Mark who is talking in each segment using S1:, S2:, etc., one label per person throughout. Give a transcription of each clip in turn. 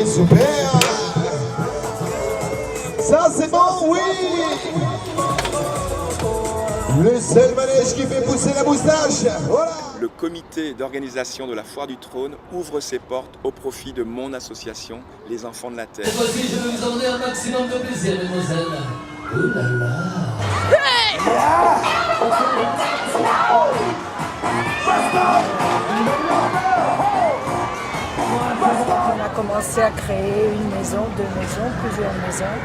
S1: super. Ça c'est bon, oui. Le seul manège qui fait pousser la moustache. Voilà.
S2: Le comité d'organisation de la Foire du Trône ouvre ses portes au profit de mon association, Les Enfants de la Terre.
S3: Cette fois-ci, je vais vous emmener un maximum de plaisir, mesdemoiselles. Oh là là.
S4: On a commencé à créer une maison, deux maisons, plusieurs maisons,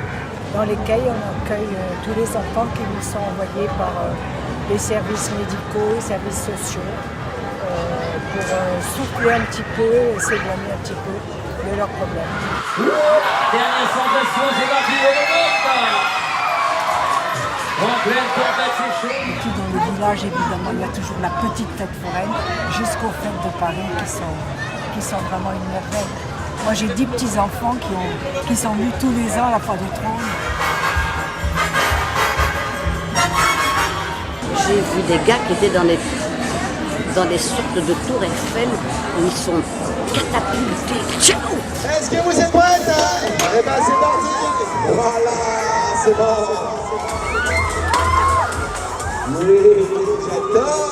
S4: dans lesquelles on accueille tous les enfants qui nous sont envoyés par les services médicaux, les services sociaux, pour souffler un petit peu et s'éloigner un petit peu de leurs problèmes.
S3: Dernière sensation, c'est parti, on remonte. En pleine tempête, c'est chaud.
S4: Et puis dans le village, évidemment, il y a toujours la petite fête foraine jusqu'aux fêtes de Paris qui sont vraiment une merveille. Moi, j'ai 10 petits-enfants qui sont venus tous les ans à la Foire du Trône.
S5: J'ai vu des gars qui étaient dans des sortes de tours Eiffel où ils sont catapultés. Ciao!
S1: Est-ce que vous êtes prêtes? Eh ben c'est parti. Voilà, c'est bon. Oui, j'adore.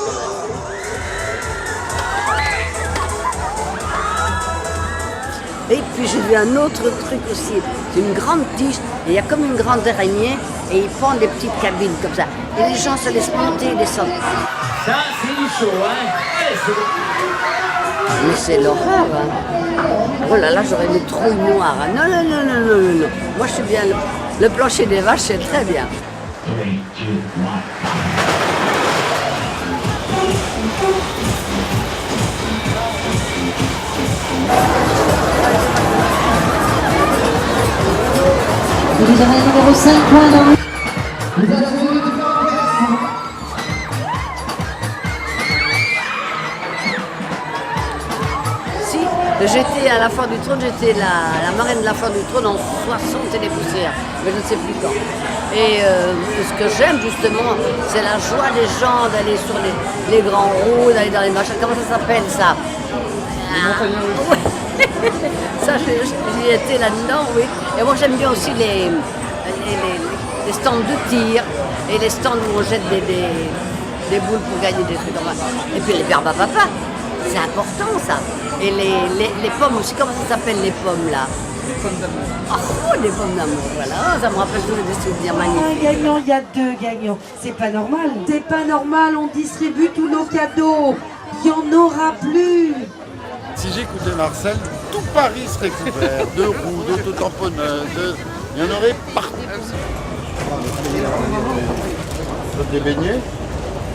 S5: Et puis j'ai vu un autre truc aussi, c'est une grande tige, et il y a comme une grande araignée, et ils font des petites cabines comme ça. Et les gens se laissent monter et descendre.
S3: Ça, c'est du chaud, hein. Allez, c'est bon.
S5: Mais c'est l'horreur, hein. Oh là là, j'aurais une trouille noire. Hein. Non, non, non, non, non, non, non. Moi, je suis bien. Le plancher des vaches, c'est très bien.
S6: Vous avez le numéro 5 points dans le...
S5: Si, j'étais à la Foire du Trône, j'étais la marraine de la Foire du Trône en 60 et des poussières, mais je ne sais plus quand. Et ce que j'aime justement, c'est la joie des gens d'aller sur les grands roues, d'aller dans les machins. Comment ça s'appelle ça? Ouais. Ça, j'y étais là-dedans, oui. Et moi, j'aime bien aussi les stands de tir et les stands où on jette des boules pour gagner des trucs. Et puis les verbes à papa, c'est important ça. Et les pommes aussi, comment ça s'appelle les pommes là? Les pommes d'amour. Oh, les pommes d'amour, voilà. Oh, ça me rappelle toujours des souvenirs magnifiques.
S6: Un gagnant, il y a 2 gagnants. C'est pas normal. C'est pas normal, on distribue tous nos cadeaux. Il n'y en aura plus.
S7: Si j'écoutais Marcel, tout Paris serait couvert de roues, d'autotamponneuses, il y en aurait partout. Des beignets.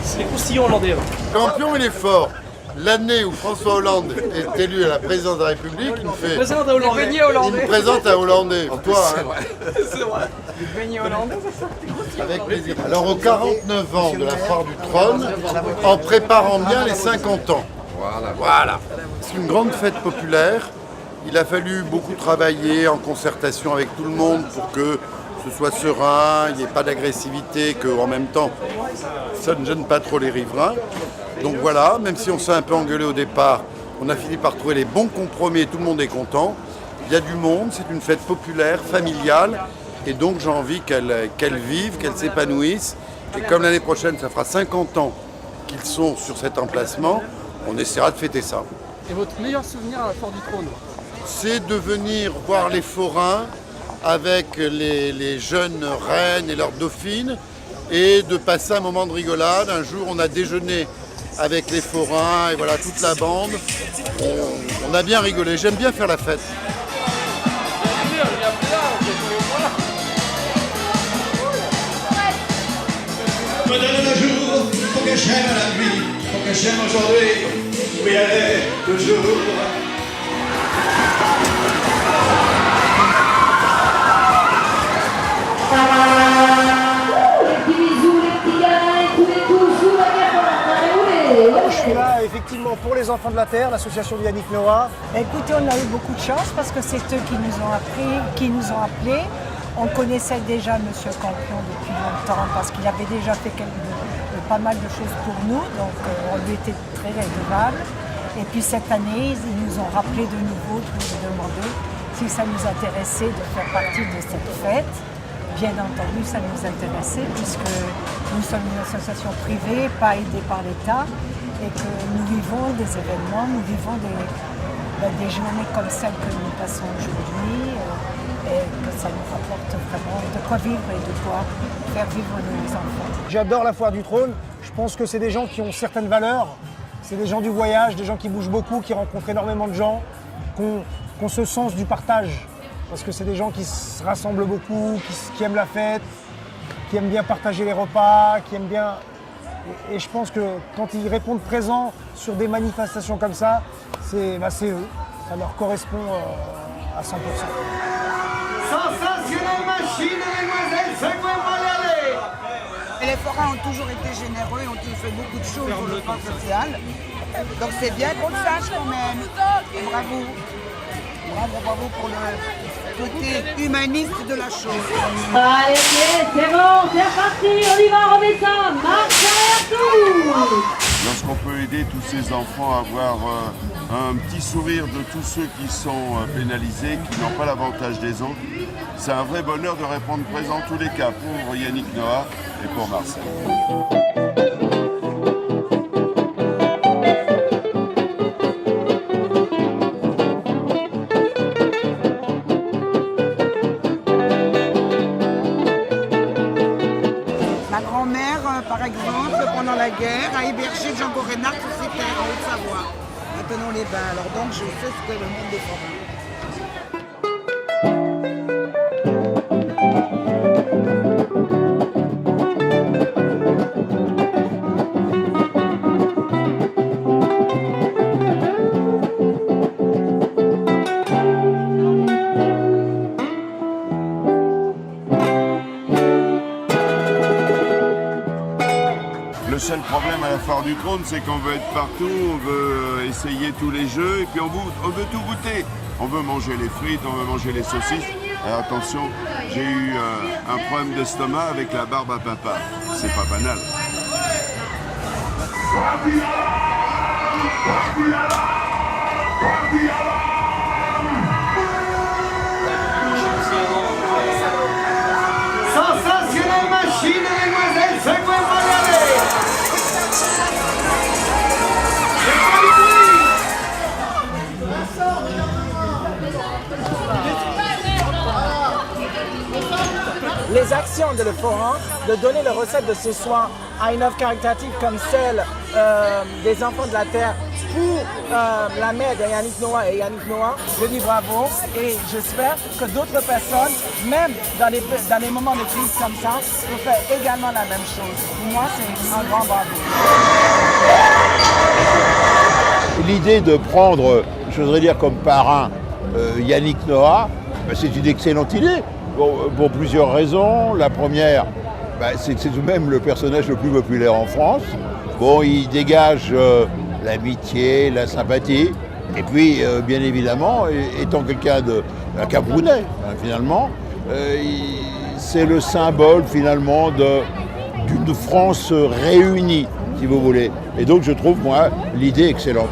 S8: C'est les croustillons hollandais.
S7: Champion, il est fort. L'année où François Hollande est élu à la présidence de la République, il me fait.
S8: Présente à Hollandais.
S7: Il me présente un Hollandais. Toi, hein.
S8: C'est vrai. Les beignets hollandais, c'est ça?
S7: Avec plaisir. Alors, aux 49 ans de la Foire du Trône, en préparant bien les 50 ans. Voilà. C'est une grande fête populaire. Il a fallu beaucoup travailler en concertation avec tout le monde pour que ce soit serein, il n'y ait pas d'agressivité, qu'en même temps, ça ne gêne pas trop les riverains. Donc voilà, même si on s'est un peu engueulé au départ, on a fini par trouver les bons compromis et tout le monde est content. Il y a du monde, c'est une fête populaire, familiale, et donc j'ai envie qu'elle vive, qu'elle s'épanouisse. Et comme l'année prochaine, ça fera 50 ans qu'ils sont sur cet emplacement, on essaiera de fêter ça.
S8: Et votre meilleur souvenir à la Foire du Trône?
S7: C'est de venir voir les forains avec les jeunes reines et leurs dauphines et de passer un moment de rigolade. Un jour, on a déjeuné avec les forains et voilà toute la bande. On a bien rigolé. J'aime bien faire la fête.
S1: Me donne le jour pour que j'aime la nuit, pour que j'aime aujourd'hui. Oui, allez, toujours.
S8: Je suis là effectivement pour les Enfants de la Terre, l'association de Yannick Noah.
S4: Écoutez, on a eu beaucoup de chance parce que c'est eux qui nous ont appelés. On connaissait déjà M. Campion depuis longtemps parce qu'il avait déjà fait pas mal de choses pour nous, donc on lui était très redevable. Et puis cette année, ils nous ont rappelé de nouveau pour nous demander si ça nous intéressait de faire partie de cette fête. Bien entendu, ça nous intéressait puisque nous sommes une association privée, pas aidée par l'État, et que nous vivons des événements, nous vivons des journées comme celles que nous passons aujourd'hui, et que ça nous rapporte vraiment de quoi vivre et de quoi faire vivre nos enfants.
S8: J'adore la Foire du Trône. Je pense que c'est des gens qui ont certaines valeurs. C'est des gens du voyage, des gens qui bougent beaucoup, qui rencontrent énormément de gens, qui ont ce sens du partage. Parce que c'est des gens qui se rassemblent beaucoup, qui aiment la fête, qui aiment bien partager les repas, qui aiment bien... Et je pense que quand ils répondent présents sur des manifestations comme ça, c'est eux. Ça leur correspond à 100%.
S9: Sensationnelle machine, mesdemoiselles, faites-moi y aller. Et les forains ont toujours été généreux et ont toujours fait beaucoup de choses pour le plan social. Donc c'est bien qu'on le sache quand même. Et bravo. Bravo pour le côté humaniste de la chose.
S6: Allez, c'est bon, c'est reparti, on y va, on met ça, marche arrière tout.
S10: Lorsqu'on peut aider tous ces enfants à avoir un petit sourire de tous ceux qui sont pénalisés, qui n'ont pas l'avantage des autres, c'est un vrai bonheur de répondre présent en tous les cas pour Yannick Noah et pour Marcel.
S9: Ma grand-mère, par exemple, pendant la guerre, a hébergé Django Reinhardt sur ses terres en Haute-Savoie, à Tenon-les-Bains. Alors donc, je sais ce que le monde des forains.
S10: Le seul problème à la Foire du Trône, c'est qu'on veut être partout, on veut essayer tous les jeux et puis on veut tout goûter. On veut manger les frites, on veut manger les saucisses. Alors attention, j'ai eu un problème d'estomac avec la barbe à papa. C'est pas banal.
S9: Sensationnelle machine, mesdemoiselles, faites-moi y aller.
S8: Les actions de Le Forain, de donner les recettes de ce soir à une œuvre caritative comme celle des enfants de la Terre pour la mère de Yannick Noah et Yannick Noah, je dis bravo et j'espère que d'autres personnes, même dans les moments de crise comme ça, vont faire également la même chose. Pour moi, c'est un grand bravo.
S7: L'idée de prendre, je voudrais dire comme parrain, Yannick Noah, c'est une excellente idée. Pour plusieurs raisons. La première, c'est tout de même le personnage le plus populaire en France. Bon, il dégage l'amitié, la sympathie. Et puis, bien évidemment, étant quelqu'un d'un Camerounais, finalement, c'est le symbole, finalement, d'une France réunie, si vous voulez. Et donc, je trouve, moi, l'idée excellente.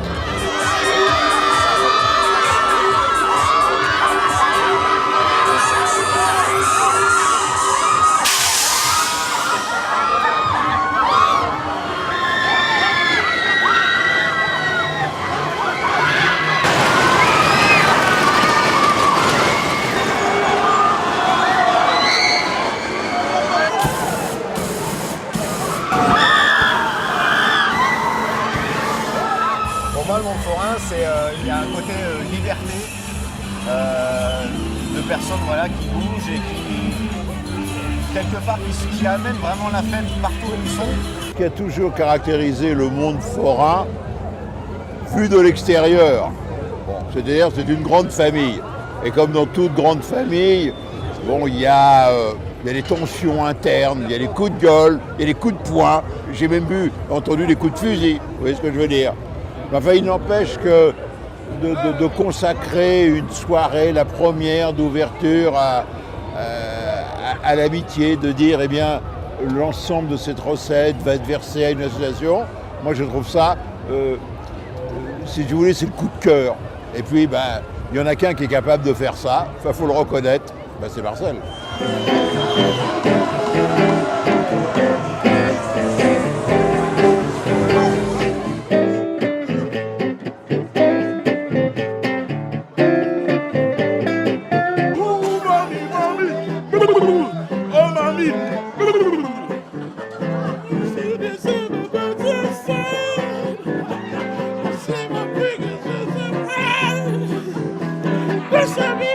S8: Pour moi, le Montforain, il y a un côté liberté de personnes qui bougent et qui, quelque part, qui amènent vraiment la fête partout où ils sont.
S7: Ce qui a toujours caractérisé le monde forain, vu de l'extérieur, c'est-à-dire c'est une grande famille. Et comme dans toute grande famille, il y a des tensions internes, il y a des coups de gueule, il y a des coups de poing. J'ai même entendu des coups de fusil, vous voyez ce que je veux dire. Enfin, il n'empêche que de consacrer une soirée, la première d'ouverture à l'amitié, de dire, eh bien, l'ensemble de cette recette va être versée à une association. Moi, je trouve ça, si vous voulez, c'est le coup de cœur. Et puis,
S11: Il n'y en a qu'un qui est capable de faire ça, il faut le reconnaître, ben, c'est Marcel.
S12: Yes, I mean.